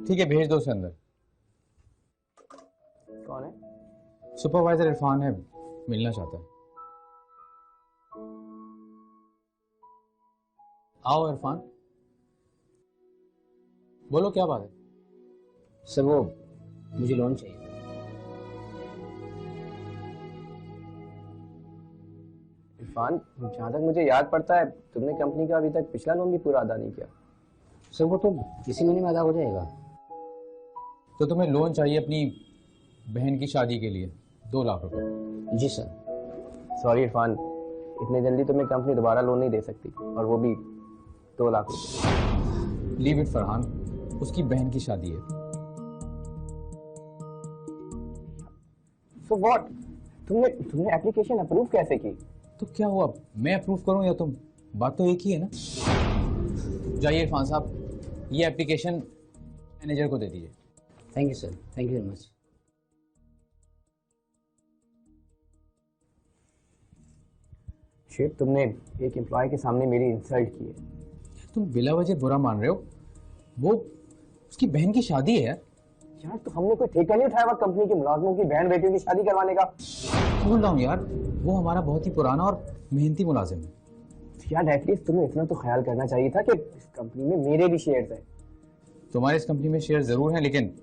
ठीक है, भेज दो उसे अंदर। कौन है? सुपरवाइजर इरफान है, मिलना चाहता है। आओ इरफान, बोलो क्या बात है। सर वो मुझे लोन चाहिए। इरफान, जहाँ तक मुझे याद पड़ता है तुमने कंपनी का अभी तक पिछला लोन भी पूरा अदा नहीं किया। सर वो तो इसी महीने में अदा हो जाएगा। तो तुम्हें लोन चाहिए अपनी बहन की शादी के लिए 2 लाख रुपए? जी सर। सॉरी इरफान, इतने जल्दी तुम्हें कंपनी दोबारा लोन नहीं दे सकती, और वो भी 2 लाख रुपए। लीव इट फरहान, उसकी बहन की शादी है। So what? तुमने एप्लीकेशन अप्रूव कैसे की? तो क्या हुआ, मैं अप्रूव करूं या तुम? बात तो एक ही है ना। जाइए इरफान साहब, ये एप्लीकेशन मैनेजर को दे दीजिए। Thank you sir, thank you very much. Sheikh, तुमने एक एम्प्लॉय के सामने मेरी इंसल्ट की है। तुम बिला वजह बुरा मान रहे हो, वो उसकी बहन की शादी है यार। यार तो हमने कोई ठेका नहीं उठाया हुआ कंपनी के मुलाजमों की बहन बेटियों की शादी करवाने का। बोल रहा हूँ यार, वो हमारा बहुत ही पुराना और मेहनती मुलाजिम है। यार एटलीस्ट तुम्हें इतना तो ख्याल करना चाहिए था कि इस कंपनी में मेरे भी शेयर्स हैं। तुम्हारे इस कंपनी में शेयर जरूर हैं, लेकिन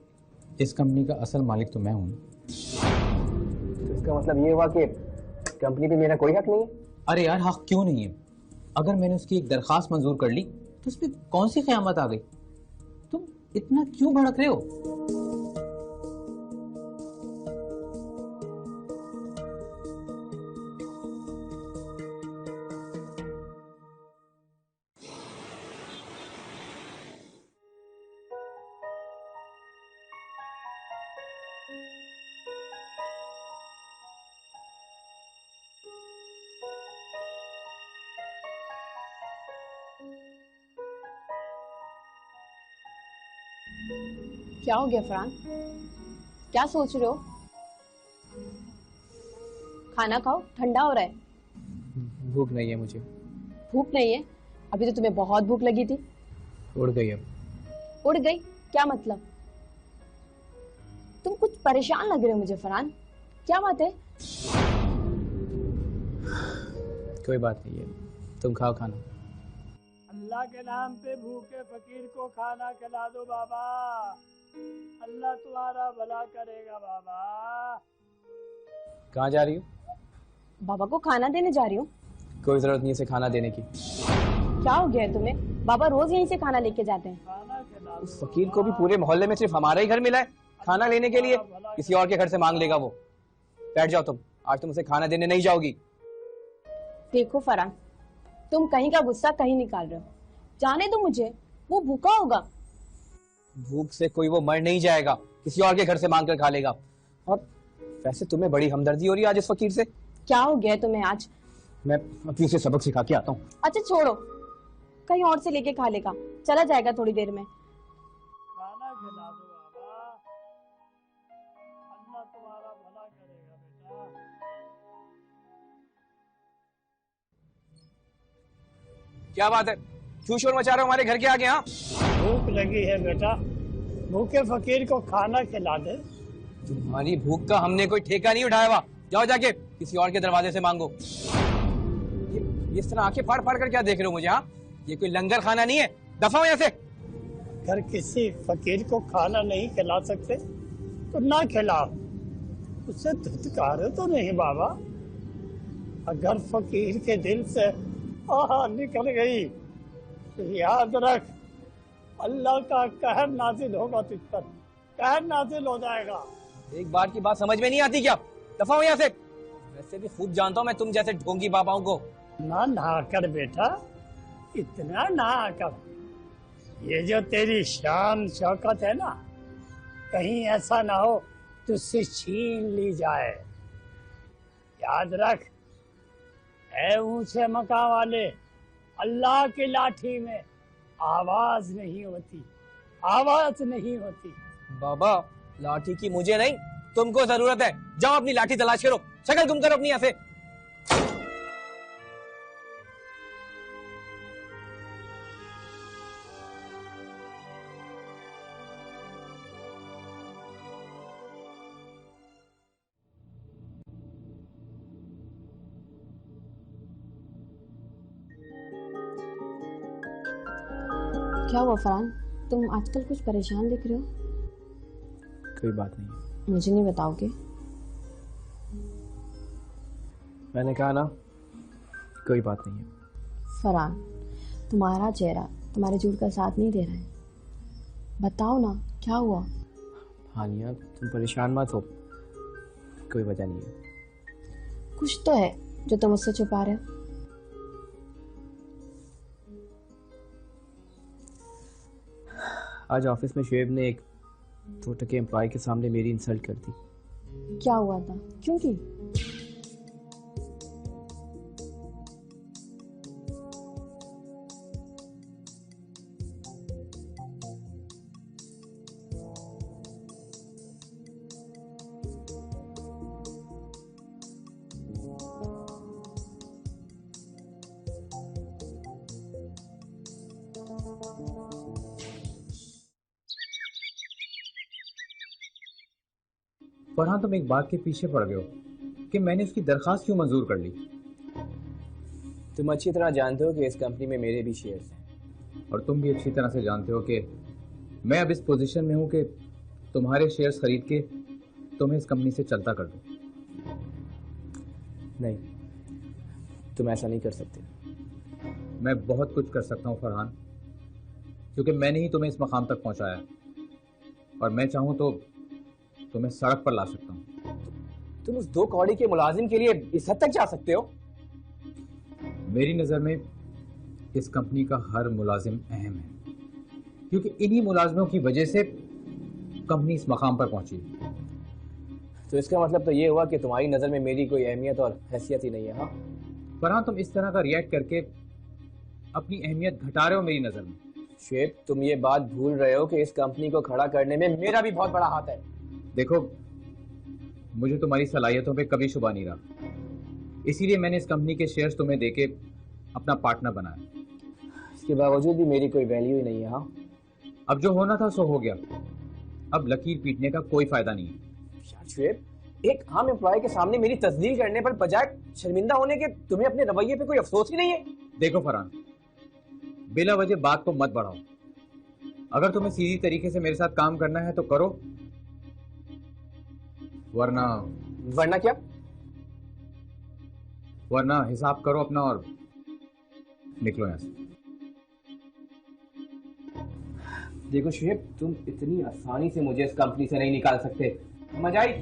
इस कंपनी का असल मालिक तो मैं हूँ। तो इसका मतलब ये हुआ कि कंपनी पे मेरा कोई हक नहीं है? अरे यार हक क्यों नहीं है? अगर मैंने उसकी एक दरखास्त मंजूर कर ली तो उसमें कौन सी क़यामत आ गई? तुम इतना क्यों भड़क रहे हो? क्या हो गया फरहान? क्या सोच रहे हो? खाना खाओ, ठंडा हो रहा है। भूख नहीं है मुझे। भूख नहीं है? अभी तो तुम्हें बहुत भूख लगी थी। उड़ गई अब। उड़ गई? क्या मतलब? तुम कुछ परेशान लग रहे हो मुझे फरहान, क्या बात है? कोई बात नहीं है, तुम खाओ खाना। अल्लाह के नाम पे भूखे फकीर को खाना खिला दो बाबा, अल्लाह तुम्हारा भला करेगा बाबा। कहाँ जा रही हो? बाबा को खाना देने जा रही हूँ। कोई जरूरत नहीं है इसे खाना देने की। क्या हो गया है तुम्हें? बाबा रोज यहीं से खाना लेके जाते हैं। खाना खिला दो। उस फकीर को भी पूरे मोहल्ले में सिर्फ हमारा ही घर मिला है खाना लेने के लिए? किसी और के घर से मांग लेगा वो। बैठ जाओ तुम, आज तुम उसे खाना देने नहीं जाओगी। देखो फरहान, तुम कहीं का गुस्सा कहीं निकाल रहे हो। जाने दो मुझे, वो भूखा होगा। भूख से कोई वो मर नहीं जाएगा, किसी और के घर से मांग कर खा लेगा। और वैसे तुम्हें बड़ी हमदर्दी हो रही है आज इस फकीर से। क्या हो गया तुम्हें आज? मैं अभी उसे सबक सिखा के आता हूँ। अच्छा छोड़ो, कहीं और से लेके खा लेगा, चला जाएगा थोड़ी देर में। खाना खिला दो बाबा, अल्लाह तुम्हारा भला करेगा बेटा। क्या बात है, क्यों शोर मचा रहे हो हमारे घर के आगे? हाँ, भूख लगी है बेटा, भूखे फकीर को खाना खिला दे। तुम्हारी भूख का हमने कोई ठेका नहीं उठाया हुआ। जाओ जाके किसी और के दरवाजे से मांगो। ये इस तरह आंखें फाड़ फाड़ कर क्या देख रहे हो मुझे? हाँ, ये कोई लंगर खाना नहीं है, दफा हो यहाँ से। अगर किसी फकीर को खाना नहीं खिला सकते तो ना खिलाओ, उसे धुतकारो तो नहीं बाबा। अगर फकीर के दिल से आह निकल गई तो याद रख, अल्लाह का कहर नाजिल होगा तुझ पर, कहर नाजिल हो जाएगा। एक बार की बात समझ में नहीं आती क्या? दफा हो यहाँ से। वैसे भी खूब जानता हूँ मैं तुम जैसे ढोंगी बाबाओं को। ना कर बेटा, इतना ना कर। ये जो तेरी शान शौकत है ना, कहीं ऐसा ना हो तुझसे छीन ली जाए। याद रख, ऐ ऊंचे मकाम वाले, अल्लाह की लाठी में आवाज नहीं होती, आवाज नहीं होती। बाबा, लाठी की मुझे नहीं, तुमको जरूरत है। जाओ अपनी लाठी तलाश करो, शक्ल गुम करो अपनी यहाँ से। क्या हुआ फरहान, तुम आजकल कुछ परेशान दिख रहे हो? कोई बात नहीं, मुझे नहीं बताओगे? मैंने कहा ना कोई बात नहीं है। फरहान, तुम्हारा चेहरा तुम्हारे झूठ का साथ नहीं दे रहा है, बताओ ना क्या हुआ? हानिया तुम परेशान मत हो, कोई वजह नहीं है। कुछ तो है जो तुम मुझसे छुपा रहे हो। आज ऑफिस में शुएब ने एक 2 टके एम्प्लॉय के सामने मेरी इंसल्ट कर दी। क्या हुआ था, क्यों की? फरहान, तुम एक बात के पीछे पड़ गए हो कि मैंने उसकी दरखास्त क्यों मंजूर कर ली। तुम अच्छी तरह जानते हो कि इस कंपनी में मेरे भी शेयर्स हैं, और तुम भी अच्छी तरह से जानते हो कि मैं अब इस पोजीशन में हूं कि तुम्हारे शेयर्स खरीद के तुम्हें इस कंपनी से चलता कर दूं। नहीं, तुम ऐसा नहीं कर सकते। मैं बहुत कुछ कर सकता हूं फरहान, क्योंकि मैंने ही तुम्हें इस मकाम तक पहुंचाया, और मैं चाहूं तो तुम्हें सड़क पर ला सकता हूं। तुम उस 2 कौड़ी के मुलाजिम के लिए इस हद तक जा सकते हो? मेरी नज़र में इस कंपनी का हर मुलाजिम अहम है, क्योंकि इन्हीं मुलाजिमों की वजह से कंपनी इस मकाम पर पहुंची। तो इसका मतलब तो ये हुआ कि तुम्हारी नज़र में मेरी कोई अहमियत और हैसियत ही नहीं है। हाँ फरहान, तुम इस तरह का रिएक्ट करके अपनी अहमियत घटा रहे हो मेरी नज़र में। शुएब, तुम ये बात भूल रहे हो कि इस कंपनी को खड़ा करने में मेरा भी बहुत बड़ा हाथ है। देखो, मुझे तुम्हारी सलाहियतों पे कभी शुबा नहीं रहा, इसीलिए मैंने इस कंपनी के शेयर्स तुम्हें देके अपना पार्टनर बनाया। इसके बावजूद भी मेरी कोई वैल्यू ही नहीं है। हाँ, अब जो होना था सो हो गया, अब लकीर पीटने का कोई फायदा नहीं है। यार शुएब, एक आम एम्प्लॉय के सामने मेरी तस्दीक करने पर बजाय शर्मिंदा होने के तुम्हें अपने रवैये पे कोई अफसोस ही नहीं है? देखो फरहान, बिला वजह बात को मत बढ़ाओ। अगर तुम्हें सीधी तरीके से मेरे साथ काम करना है तो करो, वरना क्या? वरना हिसाब करो अपना और निकलो यहां से। देखो शुएब, तुम इतनी आसानी से मुझे इस कंपनी से नहीं निकाल सकते। समझ आई?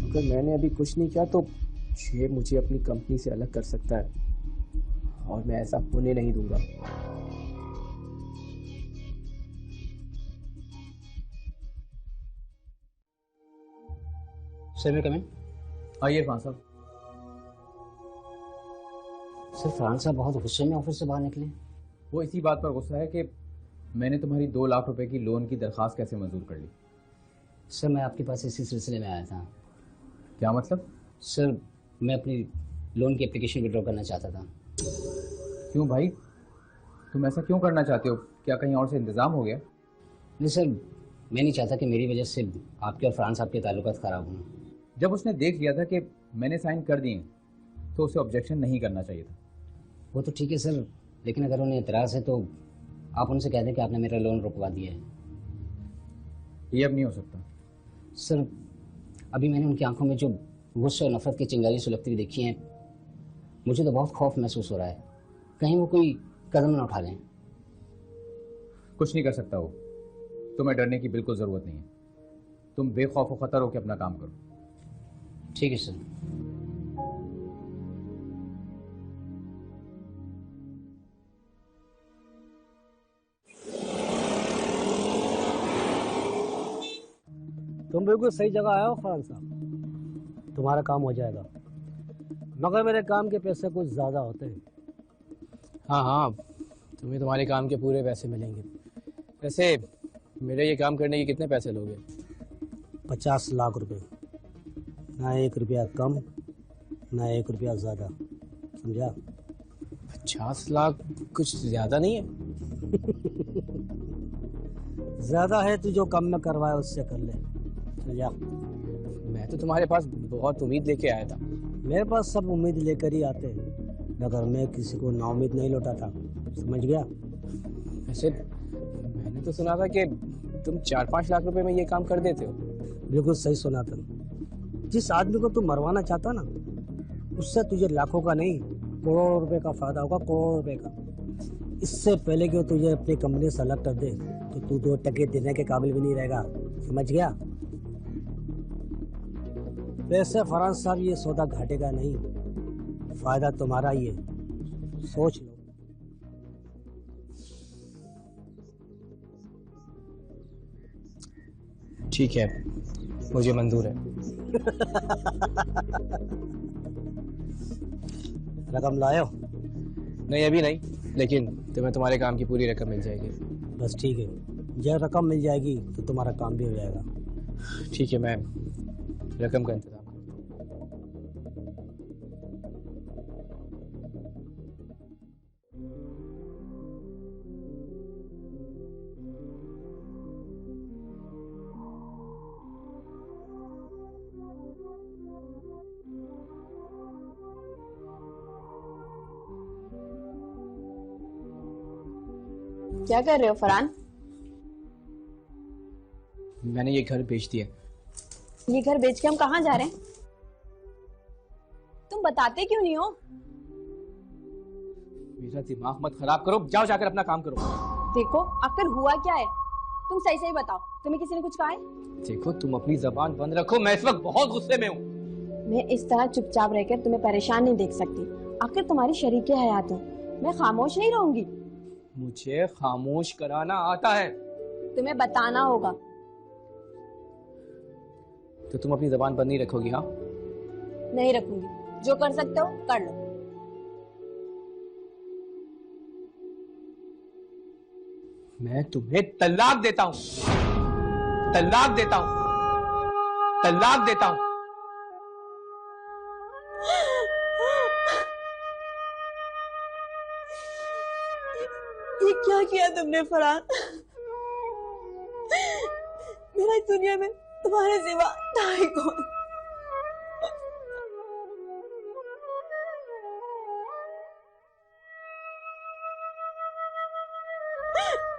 अगर मैंने अभी कुछ नहीं किया तो शुएब मुझे अपनी कंपनी से अलग कर सकता है, और मैं ऐसा होने नहीं दूंगा। सर मैं कमेंट। आइए फरहान साहब। सर फरहान साहब बहुत गुस्से में ऑफिस से बाहर निकले। वो इसी बात पर गुस्सा है कि मैंने तुम्हारी 2 लाख रुपए की लोन की दरखास्त कैसे मंजूर कर ली। सर मैं आपके पास इसी सिलसिले में आया था। क्या मतलब? सर मैं अपनी लोन की एप्लीकेशन विड्रॉ करना चाहता था। क्यों भाई, तुम ऐसा क्यों करना चाहते हो? क्या कहीं और से इंतज़ाम हो गया? नहीं सर, मैं नहीं चाहता कि मेरी वजह से आपके और फरहान साहब के ताल्लुकात ख़राब हों। जब उसने देख लिया था कि मैंने साइन कर दिए तो उसे ऑब्जेक्शन नहीं करना चाहिए था। वो तो ठीक है सर, लेकिन अगर उन्हें एतराज़ है तो आप उनसे कह दें कि आपने मेरा लोन रुकवा दिया है। ये अब नहीं हो सकता। सर अभी मैंने उनकी आंखों में जो गुस्से और नफरत की चिंगारी सुलगती हुई देखी हैं, मुझे तो बहुत खौफ महसूस हो रहा है, कहीं वो कोई कदम न उठा लें। कुछ नहीं कर सकता वो, तुम्हें डरने की बिल्कुल ज़रूरत नहीं है। तुम बेखौफ व ख़तर होकर अपना काम करो। ठीक है सर। तुम बिल्कुल सही जगह आए हो फरहान साहब। तुम्हारा काम हो जाएगा, मगर मेरे काम के पैसे कुछ ज़्यादा होते हैं। हाँ हाँ, तुम्हें तुम्हारे काम के पूरे पैसे मिलेंगे। वैसे मेरे ये काम करने के कितने पैसे लोगे? 50 लाख रुपए, ना 1 रुपया कम ना 1 रुपया ज़्यादा, समझा? 50 लाख कुछ ज़्यादा नहीं है? ज़्यादा है तो जो कम में करवाए उससे कर ले, समझा? मैं तो तुम्हारे पास बहुत उम्मीद लेके आया था। मेरे पास सब उम्मीद लेकर ही आते हैं, मगर मैं किसी को नाउम्मीद नहीं लौटाता, समझ गया? वैसे मैंने तो सुना था कि तुम 4-5 लाख रुपए में ये काम कर देते हो। बिल्कुल सही सुना तुम। जिस आदमी को तू मरवाना चाहता ना, उससे तुझे लाखों का नहीं करोड़ों रुपए का फायदा होगा, करोड़ों रुपए का। इससे पहले कि वो तुझे अपनी कंपनी से अलग कर दे तो तू 2 टके देने के काबिल भी नहीं रहेगा, समझ गया? वैसे फरहान साहब, ये सौदा घाटे का नहीं, फायदा तुम्हारा ही है, सोच लो। ठीक है, मुझे मंजूर है। रकम लायो? नहीं अभी नहीं, लेकिन तुम्हें तुम्हारे काम की पूरी रकम मिल जाएगी। बस ठीक है, जब रकम मिल जाएगी तो तुम्हारा काम भी हो जाएगा। ठीक है, मैं रकम का इंतजाम। क्या कर रहे हो फरहान? मैंने ये घर बेच दिया। ये घर बेच के हम कहाँ जा रहे हैं? तुम बताते क्यों नहीं हो? मेरा दिमाग मत खराब करो, जाओ जाकर अपना काम करो। देखो आखिर हुआ क्या है, तुम सही सही बताओ। तुम्हें किसी ने कुछ कहा है? देखो तुम अपनी जबान बंद रखो, मैं इस वक्त बहुत गुस्से में हूँ। मैं इस तरह चुपचाप रहकर तुम्हें परेशान नहीं देख सकती। आखिर तुम्हारी शरीके हयात हो, मैं खामोश नहीं रहूंगी। मुझे खामोश कराना आता है। तुम्हें बताना होगा। तो तुम अपनी जबान बंद नहीं रखोगी? हाँ नहीं रखूंगी, जो कर सकते हो कर लो। मैं तुम्हें तलाक देता हूँ, तलाक देता हूँ, तलाक देता हूँ। ये क्या किया तुमने फरहान? मेरा इस दुनिया में तुम्हारे सिवा था ही कौन?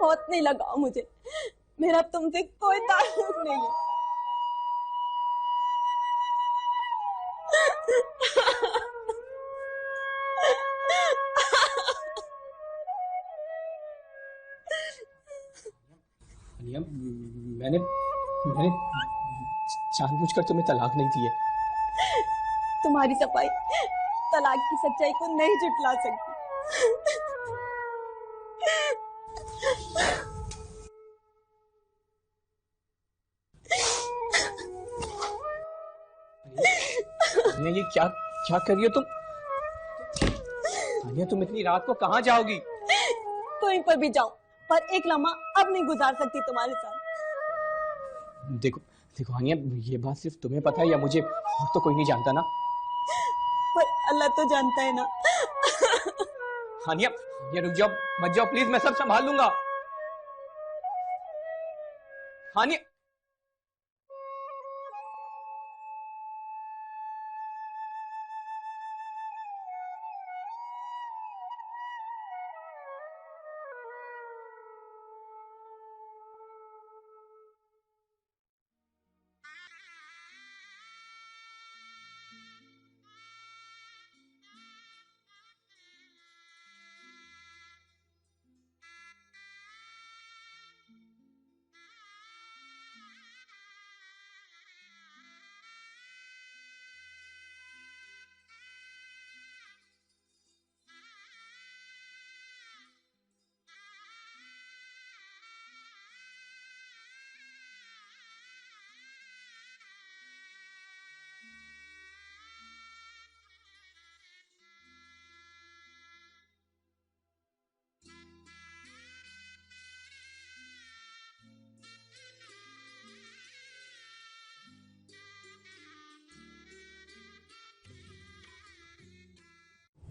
बहुत नहीं लगाओ मुझे, मेरा तुमसे कोई ताल्लुक नहीं है। मैंने मैंने जानबूझकर तुम्हें तलाक नहीं दी है। तुम्हारी सफाई तलाक की सच्चाई को नहीं झुठला सकती। ये क्या क्या कर रही हो तुम? तानिया, तुम इतनी रात को कहाँ जाओगी? कहीं पर भी जाओ, पर एक लम्हा अब नहीं गुजार सकती तुम्हारे साथ। देखो देखो हानिया, ये बात सिर्फ तुम्हें पता है या मुझे, और तो कोई नहीं जानता ना? पर अल्लाह तो जानता है ना। हानिया, ये रुक जाओ, मत जाओ प्लीज, मैं सब संभाल लूंगा। हानिया,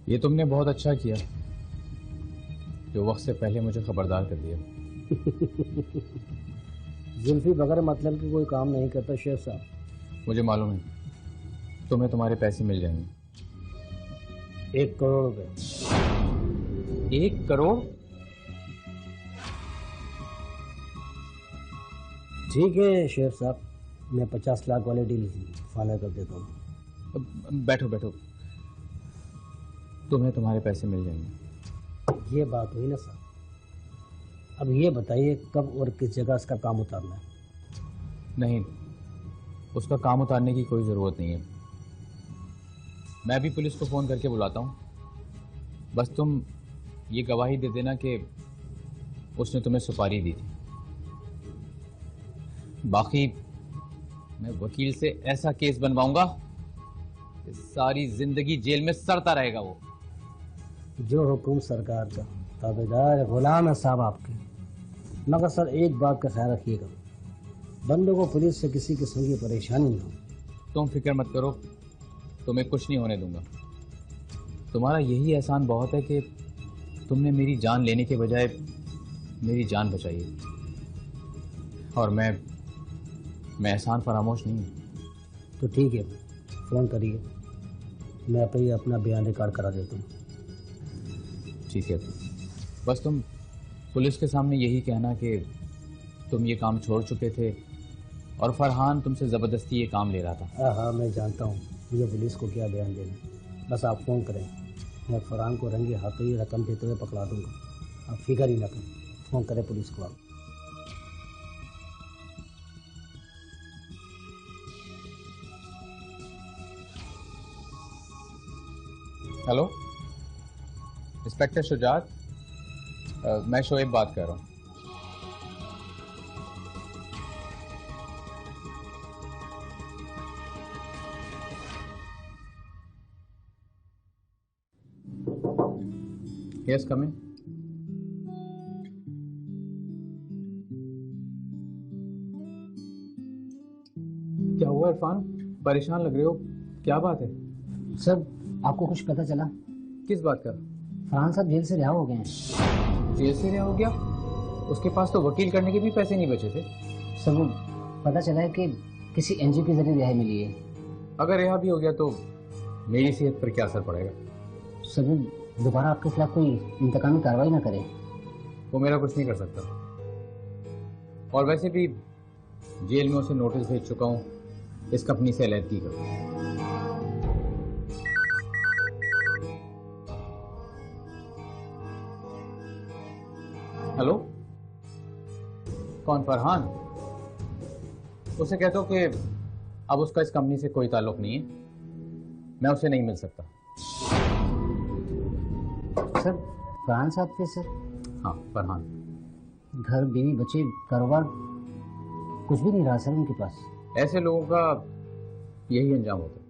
ये तुमने बहुत अच्छा किया जो वक्त से पहले मुझे खबरदार कर दिया। जुल्फी बगैर मतलब के कोई काम नहीं करता शेख साहब। मुझे मालूम है तुम्हें तुम्हारे पैसे मिल जाएंगे। 1 करोड़ रुपए। 1 करोड़? ठीक है शेख साहब, मैं 50 लाख वाले डील फाइनल कर देता हूँ। बैठो बैठो, तुम्हें तुम्हारे पैसे मिल जाएंगे। ये बात हुई ना साहब। अब ये बताइए कब और किस जगह इसका काम उतारना है? नहीं, उसका काम उतारने की कोई ज़रूरत नहीं है। मैं भी पुलिस को फ़ोन करके बुलाता हूँ। बस तुम ये गवाही दे देना कि उसने तुम्हें सुपारी दी थी। बाकी मैं वकील से ऐसा केस बनवाऊंगा कि सारी जिंदगी जेल में सड़ता रहेगा वो। जो हुकुम सरकार का, ताबेदार गुलाम है साहब आपके। मगर सर एक बात का ख्याल रखिएगा, बंदों को पुलिस से किसी किस्म की परेशानी ना हो। तुम फिक्र मत करो, तुम्हें कुछ नहीं होने दूंगा। तुम्हारा यही एहसान बहुत है कि तुमने मेरी जान लेने के बजाय मेरी जान बचाई है। और मैं एहसान फरामोश नहीं हूँ। तो ठीक है, फ़ोन करिए, मैं अपना बयान रिकॉर्ड करा देता हूँ। ठीक है, बस तुम पुलिस के सामने यही कहना कि तुम ये काम छोड़ चुके थे और फरहान तुमसे ज़बरदस्ती ये काम ले रहा था। हाँ हाँ, मैं जानता हूँ मुझे पुलिस को क्या बयान देना। बस आप फ़ोन करें, मैं फरहान को रंगे हाथों ही रकम देते हुए पकड़ा दूंगा। आप फिक्र ही ना करें, फ़ोन करें पुलिस को आप। हेलो, इंस्पेक्टर शुजात, मैं शोएब बात कर रहा हूँ। यस, कम इन। क्या हुआ इरफान, परेशान लग रहे हो, क्या बात है? सर आपको कुछ पता चला? किस बात का? फरहान साहब जेल से रिहा हो गए हैं। जेल से रिहा हो गया? उसके पास तो वकील करने के भी पैसे नहीं बचे थे। सर वो पता चला है कि किसी एनजीओ के जरिए रिहाई मिली है। अगर रिहा भी हो गया तो मेरी सेहत पर क्या असर पड़ेगा? सर वो दोबारा आपके खिलाफ कोई इंतकामी कार्रवाई ना करे। वो मेरा कुछ नहीं कर सकता, और वैसे भी जेल में उसे नोटिस भेज चुका हूँ इस कंपनी से अलहदगी का। हेलो, कौन? फरहान? उसे कहता हूँ कि अब उसका इस कंपनी से कोई ताल्लुक नहीं है, मैं उसे नहीं मिल सकता। सर फरहान साहब थे सर? हाँ, फरहान। घर, बीवी, बच्चे, कारोबार कुछ भी नहीं रहा सर उनके पास। ऐसे लोगों का यही अंजाम होता है।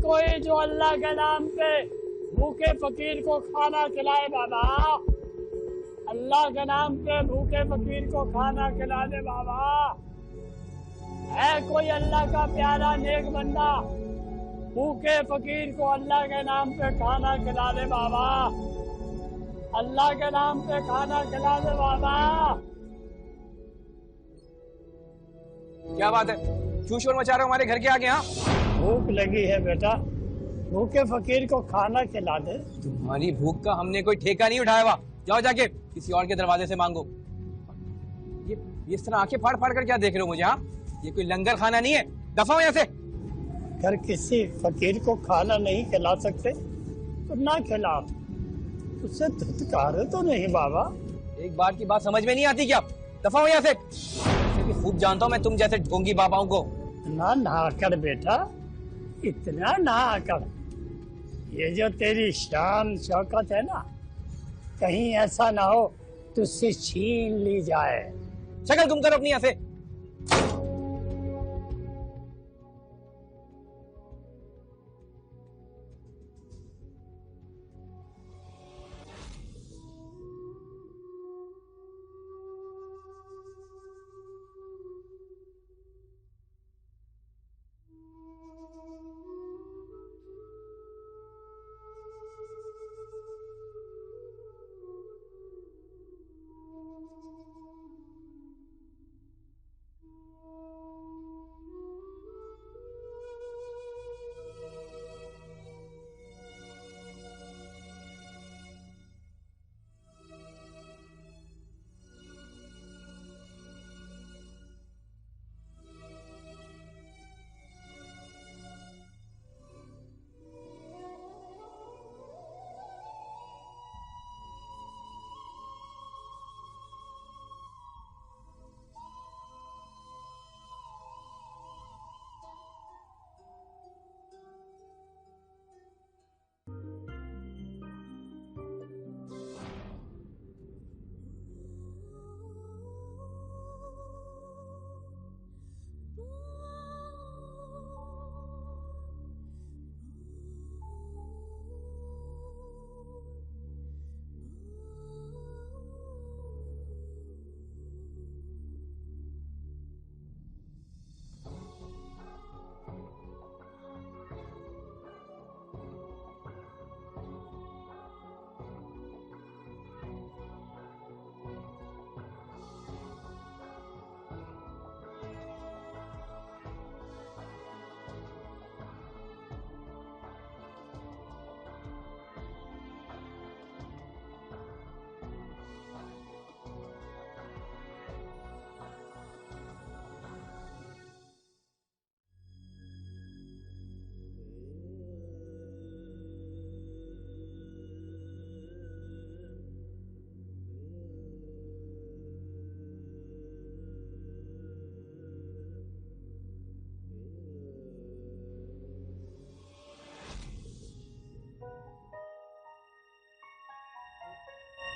कोई जो अल्लाह के नाम पे भूखे फकीर को खाना खिलाए बाबा, अल्लाह के नाम पे भूखे फकीर को खाना खिला दे बाबा। है कोई अल्लाह का प्यारा नेक बंदा, भूखे फकीर को अल्लाह के नाम पे खाना खिला दे बाबा, अल्लाह के नाम पे खाना खिला दे बाबा। क्या बात है, क्यों शोर मचा रहे हो हमारे घर के आगे? हाँ, भूख लगी है बेटा, भूखे फकीर को खाना खिला दे। तुम्हारी भूख का हमने कोई ठेका नहीं उठाया हुआ। जाओ जाके किसी और के दरवाजे से मांगो। ये इस तरह आंखें फाड़ फाड़ कर क्या देख रहे हो मुझे? हाँ, ये कोई लंगर खाना नहीं है, दफा हो यहाँ से। अगर किसी फकीर को खाना नहीं खिला सकते तो ना खिलाओ, उससे धुतकारो तो नहीं बाबा। एक बार की बात समझ में नहीं आती क्या? दफा हो यहाँ से। वैसे भी खूब जानता हूँ मैं तुम जैसे ढोंगी बाबाओं को। इतना ना कर बेटा, इतना ना कर। ये जो तेरी शान शौकत है ना, कहीं ऐसा ना हो तुझसे छीन ली जाए। शक्ल गुम करो अपनी यहाँ से।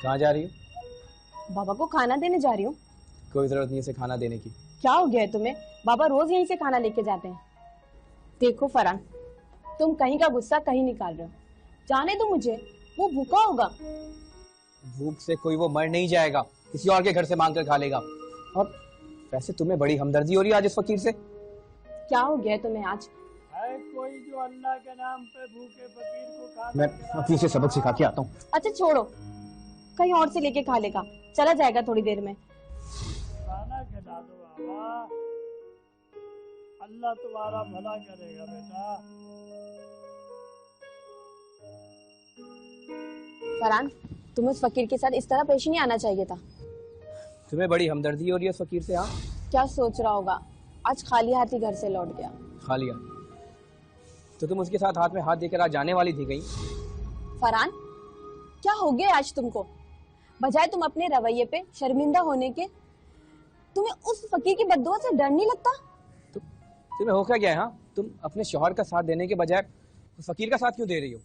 कहाँ जा रही हो? बाबा को खाना देने जा रही हूँ। कोई जरूरत नहीं है इसे खाना देने की। क्या हो गया है तुम्हें? बाबा रोज यहीं से खाना लेके जाते हैं। देखो फरहान, तुम कहीं का गुस्सा कहीं निकाल रहे हो। जाने दो मुझे, वो भूखा होगा। भूख से कोई वो मर नहीं जाएगा, किसी और के घर से मांग कर खा लेगा। और वैसे तुम्हें बड़ी हमदर्दी हो रही है आज इस फकीर से। क्या हो गया है तुम्हें आज? है कोई जो अल्लाह के नाम पे भूखे फकीर को खाना मैं अपनी से सबक सिखा के आता हूँ। अच्छा छोड़ो, कहीं और से लेके खा लेगा, चला जाएगा थोड़ी देर में। खाना खिला दो बाबा, अल्लाह तुम्हारा भला करेगा बेटा। फरहान, तुम्हें उस फकीर के साथ इस तरह पेश नहीं आना चाहिए था। तुम्हें बड़ी हमदर्दी हो रही है उस फकीर से? हाँ, क्या सोच रहा होगा, आज खाली हाथ ही घर से लौट गया। खा लिया तो तुम उसके साथ हाथ में हाथ देकर आज जाने वाली थी कहीं? फरहान, क्या हो गया आज तुमको? बजाय तुम अपने रवैये पे शर्मिंदा होने के, तुम्हें उस फकीर की बद्दुआ से डर नहीं लगता? तुम्हें हो क्या गया है? हाँ, तुम अपने शौहर का साथ देने के बजाय उस फकीर का साथ क्यों दे रही हो?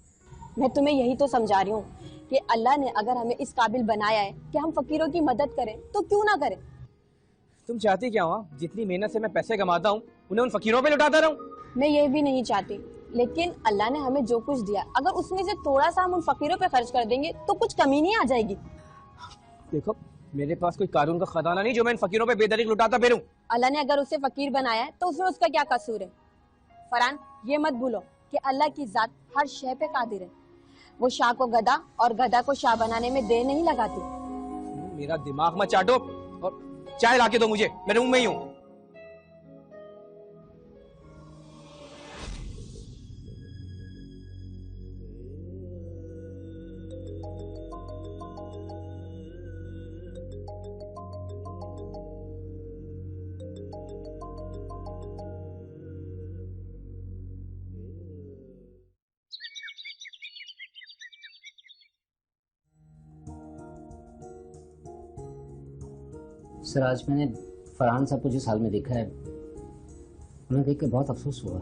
मैं तुम्हें यही तो समझा रही हूँ कि अल्लाह ने अगर हमें इस काबिल बनाया है कि हम फकीरों की मदद करें, तो क्यों ना करें। तुम चाहती क्या हो? जितनी मेहनत से मैं पैसे कमाता हूँ उन्हें उन फकीरों पे लुटाता रहूं? मैं ये भी नहीं चाहती, लेकिन अल्लाह ने हमें जो कुछ दिया, अगर उसमें से थोड़ा सा हम उन फकीरों पे खर्च कर देंगे तो कुछ कमी नहीं आ जाएगी। देखो, मेरे पास कोई कानून का खजाना नहीं जो मैं इन फकीरों पे बेदरीक लुटाता फिरूं। अल्लाह ने अगर उसे फकीर बनाया है तो उसमें उसका क्या कसूर है? फरहान, ये मत भूलो कि अल्लाह की जात हर शय पे कादिर है। वो शाह को गधा और गधा को शाह बनाने में देर नहीं लगाती। मेरा दिमाग मत चाटो और चाय लाके दो मुझे, मैं रूम में ही हूँ। सर, आज मैंने फरहान साहब को जिस हाल में देखा है उन्हें देख के बहुत अफसोस हुआ।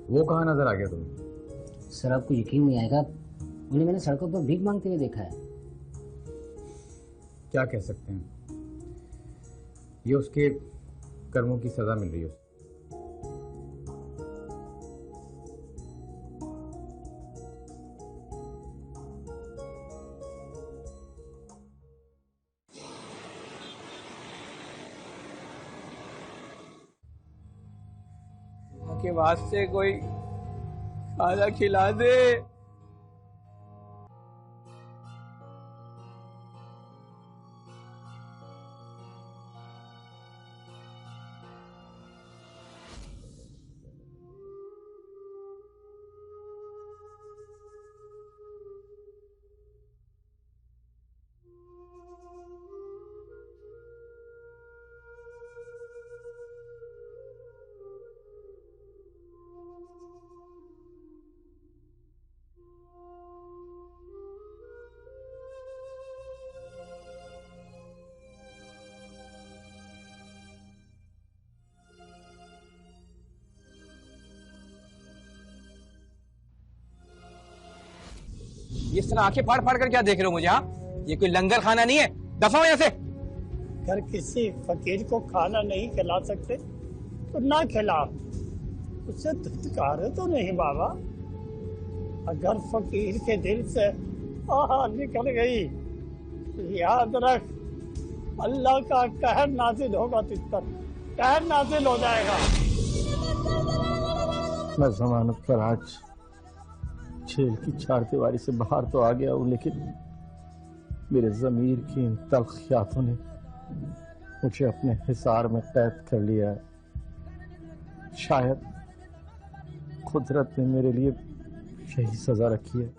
वो कहाँ नजर आ गया तुम्हें? सर, आपको यकीन नहीं आएगा, उन्हें मैंने सड़कों पर भीख मांगते हुए देखा है। क्या कह सकते हैं, ये उसके कर्मों की सजा मिल रही है। के वास्ते कोई खाना खिला दे। ये इस तरह आंखें फाड़ फाड़ कर क्या देख रहे हो मुझे? हाँ, ये कोई लंगर खाना नहीं है, दफा हो यहाँ से। अगर किसी फकीर को खाना नहीं खिला सकते तो ना खिला, उससे धुतकारो तो नहीं बाबा। अगर फकीर के दिल से आह निकल गई तो याद रख, अल्लाह का कहर नाजिल होगा तुझ पर, कहर नाजिल हो जाएगा। मैं जमानत पर आज जेल की चारदीवारी से बाहर तो आ गया हूँ, लेकिन मेरे ज़मीर की इन तल्खियातों ने मुझे अपने हिसार में कैद कर लिया है। शायद कुदरत ने मेरे लिए यही सजा रखी है।